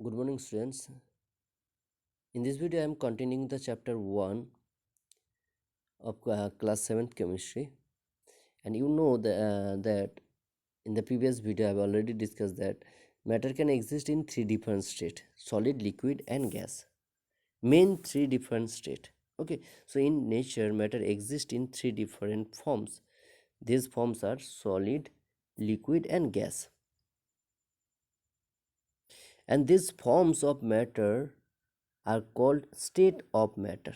Good morning, students. In this video, I am continuing the chapter 1 of class 7th chemistry. And you know that in the previous video, I have already discussed that matter can exist in three different states: solid, liquid, and gas. Main three different state. Okay, so in nature, matter exists in three different forms. These forms are solid, liquid, and gas. And these forms of matter are called state of matter,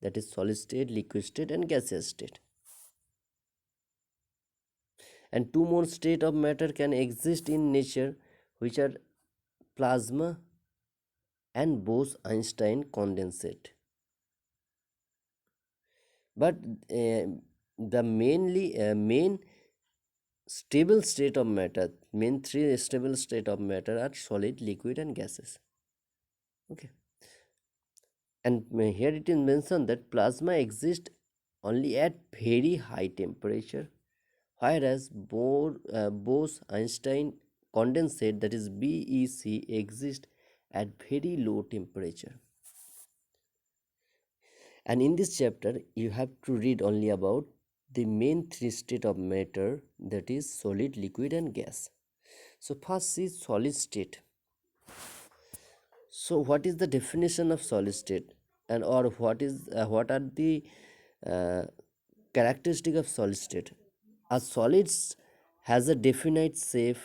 that is solid state, liquid state, and gaseous state. And two more state of matter can exist in nature, which are plasma and Bose-Einstein condensate. But the main stable state of matter, main three stable state of matter are solid, liquid, and gases. Okay, and here it is mentioned that plasma exists only at very high temperature, whereas Bose-Einstein condensate, that is BEC, exists at very low temperature. And in this chapter, you have to read only about the main three state of matter, that is solid, liquid, and gas. So first is solid state. So what is the definition of solid state, and or what are the uh, characteristic of solid state? A solid has a definite shape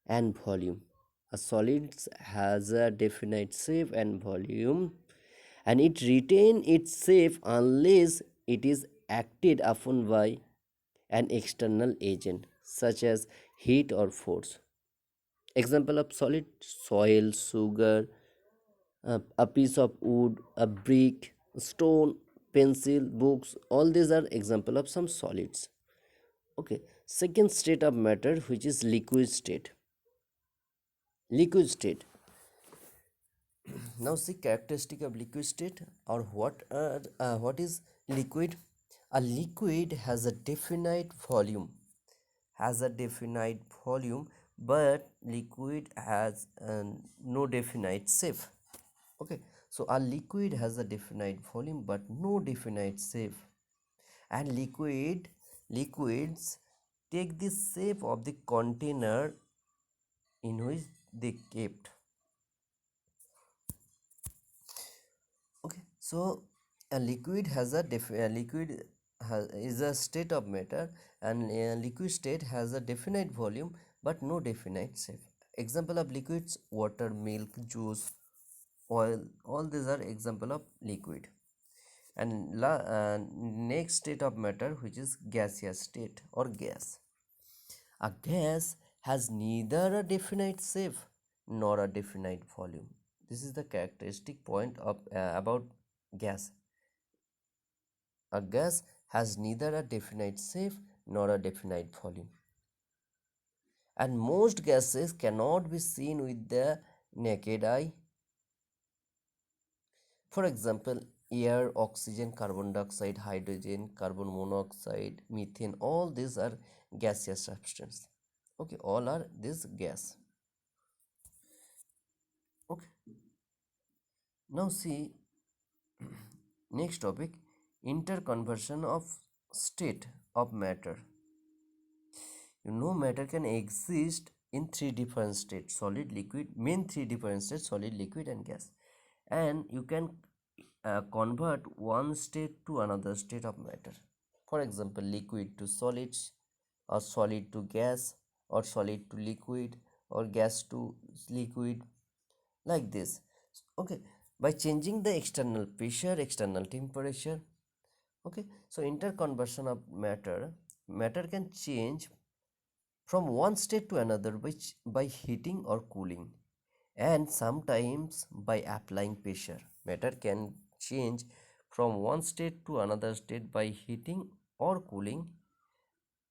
and volume. A solid has a definite shape and volume, and it retain its shape unless it is acted upon by an external agent such as heat or force. Example of solid: soil, sugar, a piece of wood, a brick, stone, pencil, books. All these are example of some solids. Okay, second state of matter, which is liquid state. Liquid state. Now see characteristic of liquid state, or what is liquid. A liquid has a definite volume, but liquid has no definite shape. Okay, so a liquid has a definite volume but no definite shape, and liquids take the shape of the container in which they kept. Okay, so a liquid has a liquid is a state of matter, and a liquid state has a definite volume but no definite shape. Example of liquids: water, milk, juice, oil. All these are example of liquid. And next state of matter, which is gaseous state or gas. A gas has neither a definite shape nor a definite volume. This is the characteristic point of about gas. A gas has neither a definite shape nor a definite volume. And most gases cannot be seen with the naked eye. For example, air, oxygen, carbon dioxide, hydrogen, carbon monoxide, methane, all these are gaseous substance. Okay, all are this gas. Okay, now see next topic: interconversion of state of matter. You know, matter can exist in three different states: solid, liquid, main three different states: solid, liquid, and gas. And you can convert one state to another state of matter. For example, liquid to solids, or solid to gas, or solid to liquid, or gas to liquid, like this. Okay, by changing the external pressure, external temperature. Okay, so interconversion of matter can change from one state to another which by heating or cooling, and sometimes by applying pressure. Matter can change from one state to another state by heating or cooling,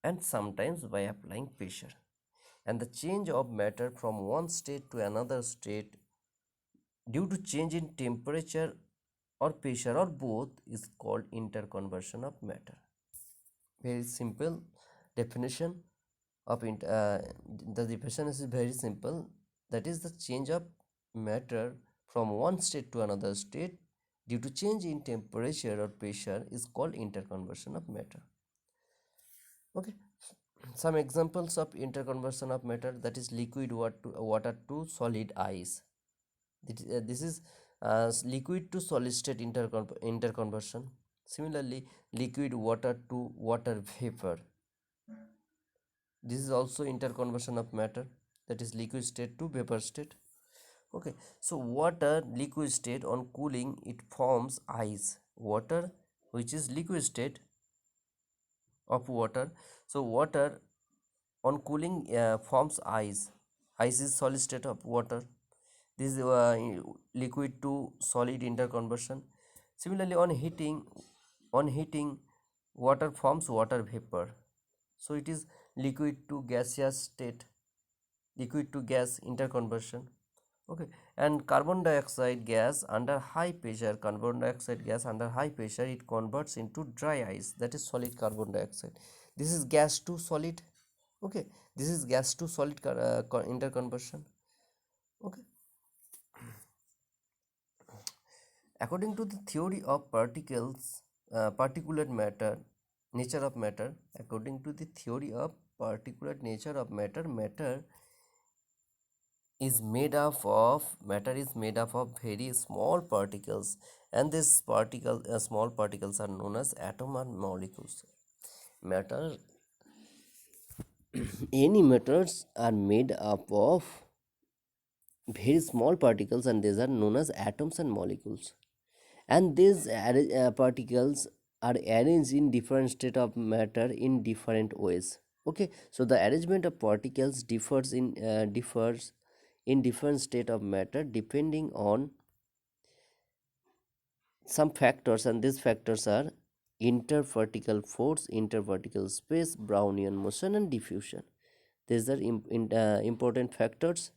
and sometimes by applying pressure. And the change of matter from one state to another state due to change in temperature or pressure or both is called interconversion of matter. Very simple definition of the definition is very simple, that is the change of matter from one state to another state due to change in temperature or pressure is called interconversion of matter. Okay, some examples of interconversion of matter, that is liquid water to solid ice. This is liquid to solid state interconversion. Similarly, liquid water to water vapor. This is also interconversion of matter, that is liquid state to vapor state. Okay, so water liquid state, on cooling it forms ice. Water, which is liquid state of water, so water on cooling forms ice. Ice is solid state of water. This is liquid to solid interconversion. Similarly, on heating water forms water vapor, so it is liquid to gaseous state, liquid to gas interconversion. Okay, and carbon dioxide gas under high pressure, it converts into dry ice, that is solid carbon dioxide. This is gas to solid. Okay, this is gas to solid interconversion. Okay, according to the theory of particulate matter, nature of matter, according to the theory of particulate nature of matter, matter is made up of very small particles, and these small particles are known as atom and molecules. Matter Any matters are made up of very small particles, and these are known as atoms and molecules. And these particles are arranged in different state of matter in different ways. Okay, so the arrangement of particles differs in different state of matter depending on some factors, and these factors are interparticle force, interparticle space, Brownian motion, and diffusion. These are important factors.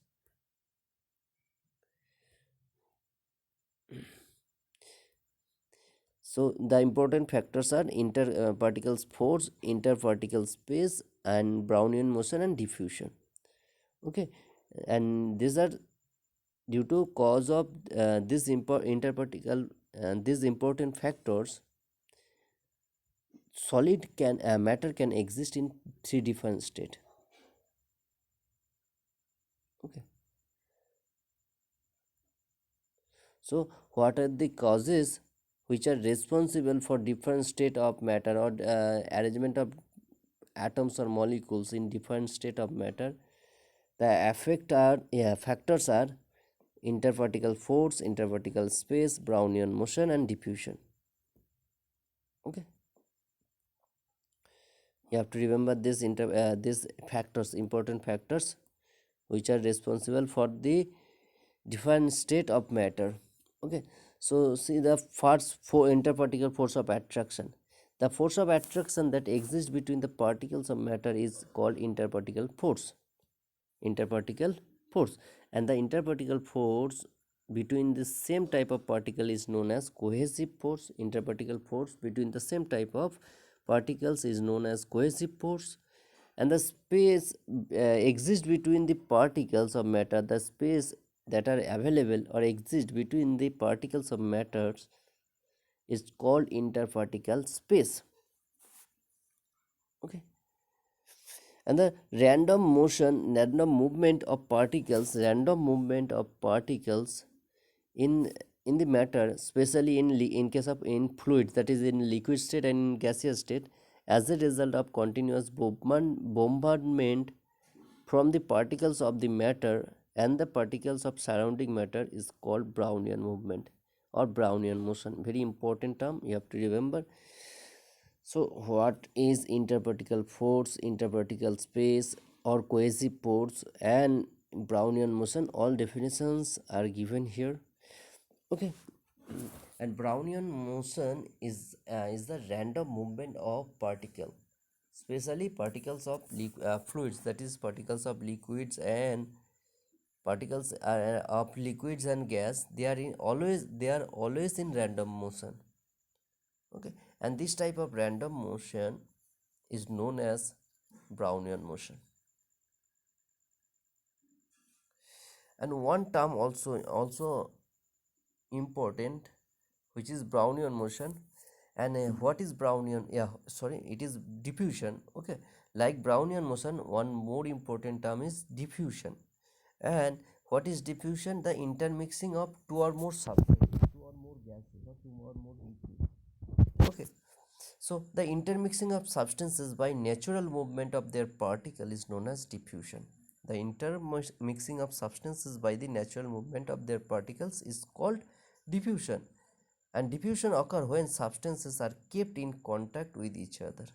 So the important factors are interparticle force, interparticle space, and Brownian motion and diffusion. Okay, and these are due to cause of these important factors. Solid can matter can exist in three different state. Okay, so what are the causes which are responsible for different state of matter, or arrangement of atoms or molecules in different state of matter? The factors are interparticle force, interparticle space, Brownian motion, and diffusion. Okay, you have to remember these factors, important factors, which are responsible for the different state of matter. Okay, so see the first interparticle force of attraction. The force of attraction that exists between the particles of matter is called interparticle force. Interparticle force, and the interparticle force between the same type of particle is known as cohesive force. Interparticle force between the same type of particles is known as cohesive force. And the space exists between the particles of matter, the space that are available or exist between the particles of matters is called interparticle space. Okay, and the random movement of particles, in the matter, especially in case of in fluids, that is in liquid state and in gaseous state, as a result of continuous bombardment from the particles of the matter and the particles of surrounding matter, is called Brownian movement or Brownian motion. Very important term, you have to remember. So what is interparticle force, interparticle space, or cohesive force, and Brownian motion? All definitions are given here. Okay, and Brownian motion is the random movement of particle, especially particles of fluids, that is particles of liquids and particles of liquids and gas. They are always in random motion. Okay, and this type of random motion is known as Brownian motion. And one term also important, which is Brownian motion. And what is Brownian? Yeah, sorry, it is diffusion. Okay, like Brownian motion, one more important term is diffusion. And what is diffusion? The intermixing of two or more substances, two or more gases, or two or more liquids. Okay, so the intermixing of substances by natural movement of their particle is known as diffusion. The intermixing of substances by the natural movement of their particles is called diffusion. And diffusion occurs when substances are kept in contact with each other.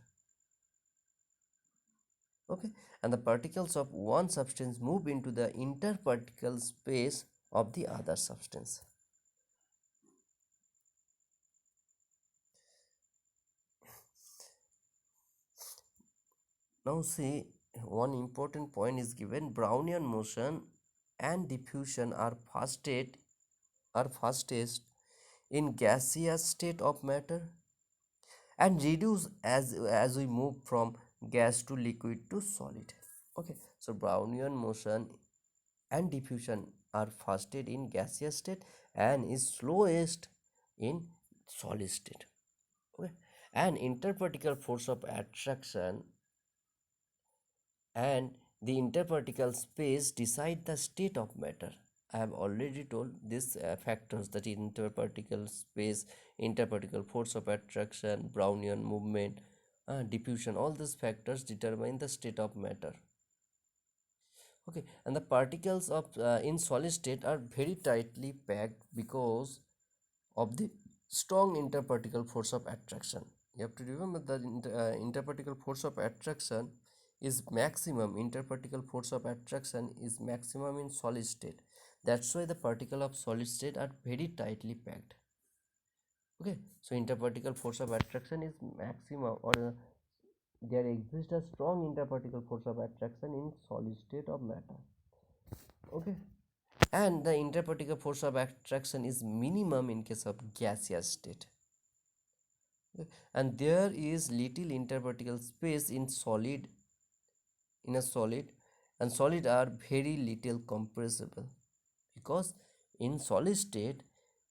Okay, and the particles of one substance move into the interparticle space of the other substance. Now see, one important point is given: Brownian motion and diffusion are fastest in gaseous state of matter and reduce as we move from gas to liquid to solid. Okay, so Brownian motion and diffusion are fastest in gaseous state and is slowest in solid state. Okay, and interparticle force of attraction and the interparticle space decide the state of matter. I have already told these factors, that interparticle space, interparticle force of attraction, Brownian movement, diffusion, all these factors determine the state of matter. Okay, and the particles of in solid state are very tightly packed because of the strong interparticle force of attraction. You have to remember that interparticle force of attraction is maximum. Interparticle force of attraction is maximum in solid state. That's why the particle of solid state are very tightly packed. Okay, so interparticle force of attraction is maximum, or there exists a strong interparticle force of attraction in solid state of matter. Okay, and the interparticle force of attraction is minimum in case of gaseous state. Okay, and there is little interparticle space in a solid, and solid are very little compressible, because in solid state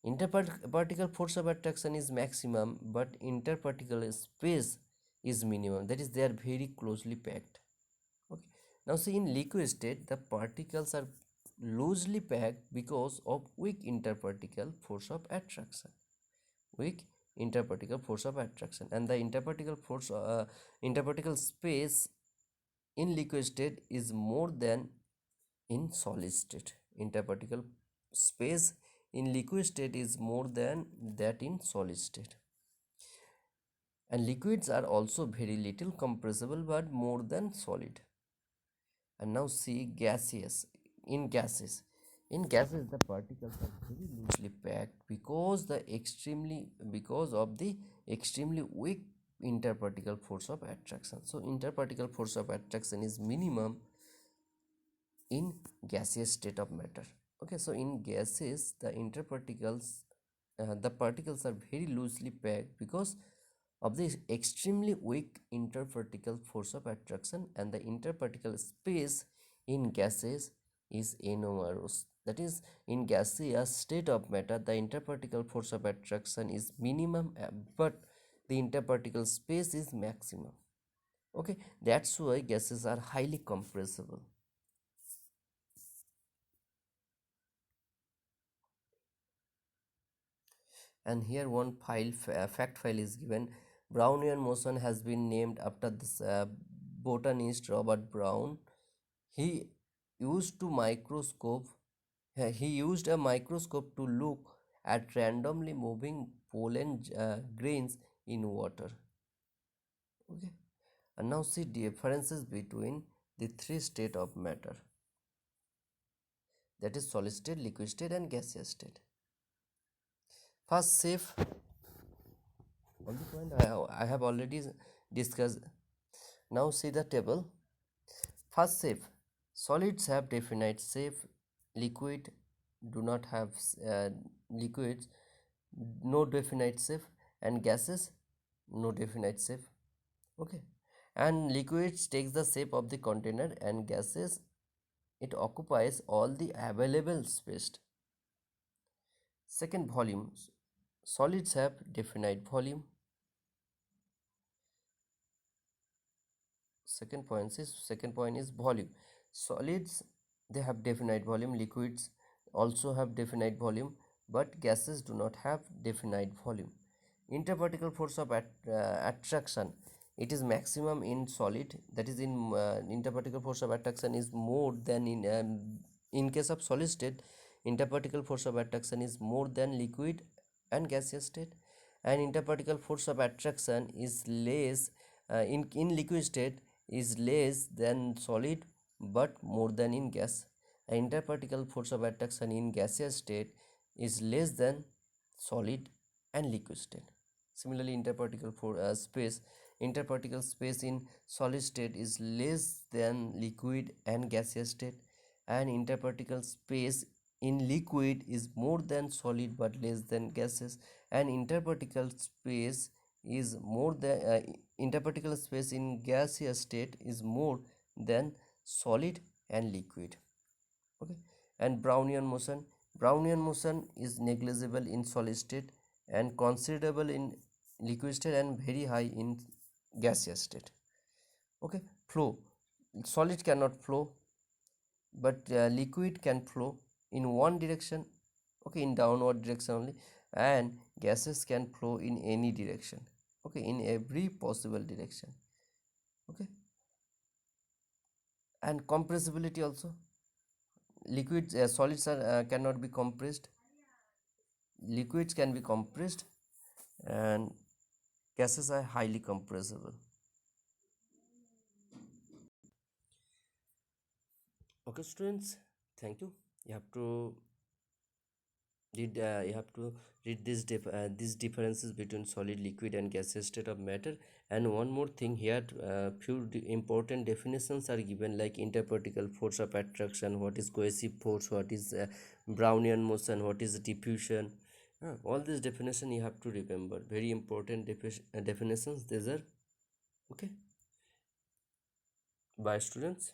interparticle force of attraction is maximum but interparticle space is minimum, that is they are very closely packed. Okay, now see, in liquid state the particles are loosely packed because of weak interparticle force of attraction. Weak interparticle force of attraction, and the interparticle space in liquid state is more than in solid state. Interparticle space in liquid state is more than that in solid state. And liquids are also very little compressible but more than solid. And now see gaseous. In gases the particles are very loosely packed because of the extremely weak interparticle force of attraction. So interparticle force of attraction is minimum in gaseous state of matter. Okay, so in gases the particles are very loosely packed because of the extremely weak interparticle force of attraction, and the interparticle space in gases is enormous. That is, in gaseous state of matter the interparticle force of attraction is minimum, but the interparticle space is maximum. Okay, that's why gases are highly compressible. And here one fact file is given: Brownian motion has been named after this botanist Robert Brown. He used to microscope he used a microscope to look at randomly moving pollen grains in water. Okay, and now see differences between the three state of matter, that is solid state, liquid state and gaseous state. First, safe. On the point I have already discussed. Now see the table. First shape: solids have definite shape, liquid do not have liquids no definite shape, and gases no definite shape. Okay, and liquids takes the shape of the container and gases it occupies all the available space. Second, volume. Solids have definite volume. Second point is volume. Solids, they have definite volume. Liquids also have definite volume, but gases do not have definite volume. Interparticle force of attraction, it is maximum in solid, that is in interparticle force of attraction is more than in case of solid state. Interparticle force of attraction is more than liquid and gaseous state, and interparticle force of attraction is less in liquid state is less than solid but more than in gas. Interparticle force of attraction in gaseous state is less than solid and liquid state. Similarly, interparticle space in solid state is less than liquid and gaseous state, and interparticle space in liquid is more than solid but less than gases, and interparticle space in gaseous state is more than solid and liquid. Okay, and Brownian motion is negligible in solid state and considerable in liquid state and very high in gaseous state. Okay, flow. Solid cannot flow, but liquid can flow in one direction, okay, in downward direction only, and gases can flow in any direction, okay, in every possible direction. Okay, and compressibility also. Solids cannot be compressed, liquids can be compressed, and gases are highly compressible. Okay, students, thank you. You have to read these differences between solid, liquid, and gaseous state of matter. And one more thing here, few important definitions are given, like interparticle force of attraction, what is cohesive force, what is Brownian motion, what is diffusion. All these definition you have to remember. Very important definitions these are. Okay. Bye, students.